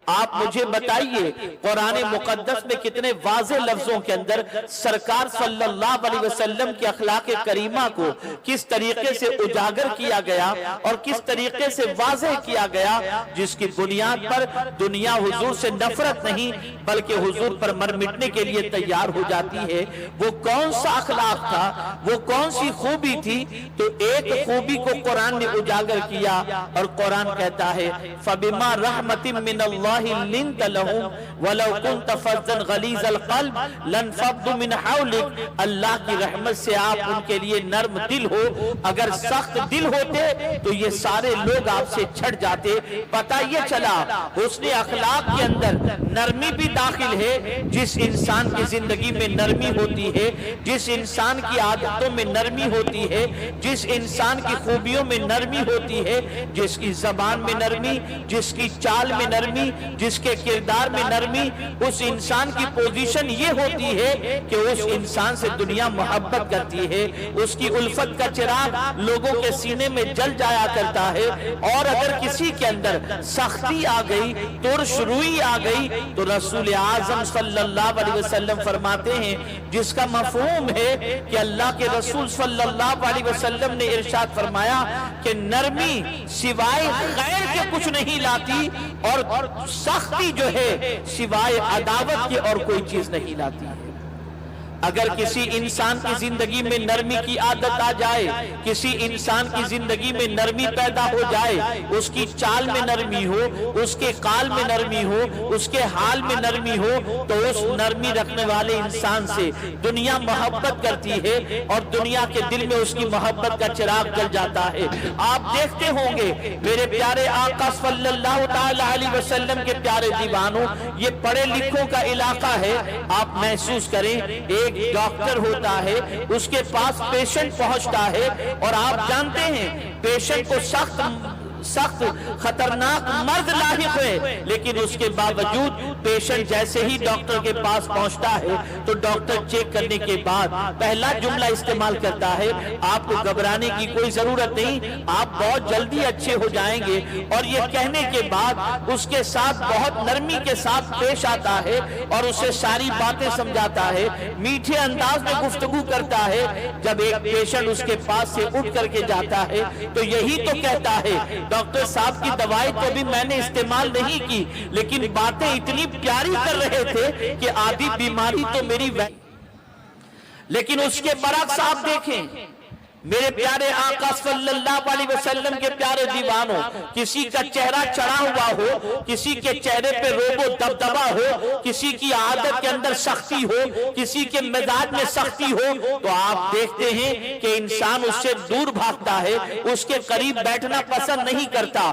آپ مجھے بتائیے قرآن مقدس میں کتنے واضح لفظوں کے اندر سرکار صلی اللہ علیہ وسلم کی اخلاق کریمہ کو کس طریقے سے اجاگر کیا گیا اور کس طریقے سے واضح کیا گیا، جس کی بنیاد پر دنیا حضور سے نفرت نہیں بلکہ حضور پر مر مٹنے کے لیے تیار ہو جاتی ہے۔ وہ کون سا اخلاق تھا، وہ کون سی خوبی تھی؟ تو ایک خوبی کو قرآن نے اجاگر کیا اور قرآن کہتا ہے فَبِمَا رَحْمَةٍ مِّنَ اللَّهِ لِنْتَ لَهُمْ وَلَوْ كُنْتَ فَظًّا غَلِيظَ الْقَلْبِ لَانفَضُّوا مِنْ حَوْلِكَ۔ اللہ کی رحمت سے آپ ان کے لیے نرم دل ہو، اگر سخت دل ہوتے تو یہ سارے لوگ آپ سے چھٹ جاتے۔ پتہ یہ چلا حسن اخلاق کے اندر نرمی بھی داخل ہے۔ جس انسان کی زندگی میں نرمی ہوتی ہے، جس انسان کی عادتوں میں نرمی ہوتی ہے، جس انسان کی خوبیوں میں نرمی ہوتی ہے، جس کی زبان میں نرمی، جس کی چال میں نرمی، جس کے کردار میں نرمی، اس انسان کی پوزیشن یہ ہوتی ہے کہ اس انسان سے دنیا محبت کرتی ہے، اس کی الفت کا چراغ لوگوں کے سینے میں جل جایا کرتا ہے۔ اور اگر کسی کے اندر سختی آ گئی، ترش روئی آ گئی، تو رسول اعظم صلی اللہ علیہ وسلم فرماتے ہیں جس کا مفہوم ہے کہ اللہ کے رسول صلی اللہ علیہ وسلم نے ارشاد فرمایا کہ نرمی سوائے خیر کے کچھ نہیں لاتی اور سختی جو ہے سوائے عداوت کے اور کوئی چیز نہیں لاتی۔ اگر کسی انسان کی زندگی میں نرمی کی عادت آ جائے، کسی انسان کی زندگی میں نرمی پیدا ہو جائے، اس کی چال میں نرمی ہو، اس کے قال میں نرمی ہو، اس کے حال میں نرمی ہو، تو اس نرمی رکھنے والے انسان سے دنیا محبت کرتی ہے اور دنیا کے دل میں اس کی محبت کا چراغ جل جاتا ہے۔ آپ دیکھتے ہوں گے میرے پیارے آقا صلی اللہ تعالی علیہ وسلم کے پیارے دیوانوں، یہ پڑھے لکھوں کا علاقہ ہے۔ آپ محسوس کریں ایک ڈاکٹر ہوتا ہے، اس کے پاس پیشنٹ پہنچتا ہے اور آپ جانتے ہیں پیشنٹ کو سخت خطرناک مرض لاحق ہے، لیکن اس کے باوجود پیشنٹ جیسے ہی ڈاکٹر کے پاس پہنچتا ہے تو ڈاکٹر چیک کرنے کے بعد پہلا جملہ استعمال کرتا ہے آپ کو گھبرانے کی کوئی ضرورت نہیں، آپ بہت جلدی اچھے ہو جائیں گے۔ اور یہ کہنے کے بعد اس کے ساتھ بہت نرمی کے ساتھ پیش آتا ہے اور اسے ساری باتیں سمجھاتا ہے، میٹھے انداز میں گفتگو کرتا ہے۔ جب ایک پیشنٹ اس کے پاس سے اٹھ کر کے جاتا ہے تو یہی تو کہتا ہے ڈاکٹر صاحب کی دوائی تو بھی میں نے استعمال نہیں کی، لیکن باتیں اتنی پیاری کر رہے تھے کہ آدھی بیماری تو میری لیکن اس کے برعکس آپ دیکھیں میرے پیارے آقا صلی اللہ علیہ وسلم کے پیارے دیوانوں، کسی کا چہرہ چڑھا ہوا ہو، کسی کے چہرے پہ روب و دبدبا ہو، کسی کی عادت کے اندر سختی ہو، کسی کے مزاج میں سختی ہو، تو آپ دیکھتے ہیں کہ انسان اس سے دور بھاگتا ہے، اس کے قریب بیٹھنا پسند نہیں کرتا۔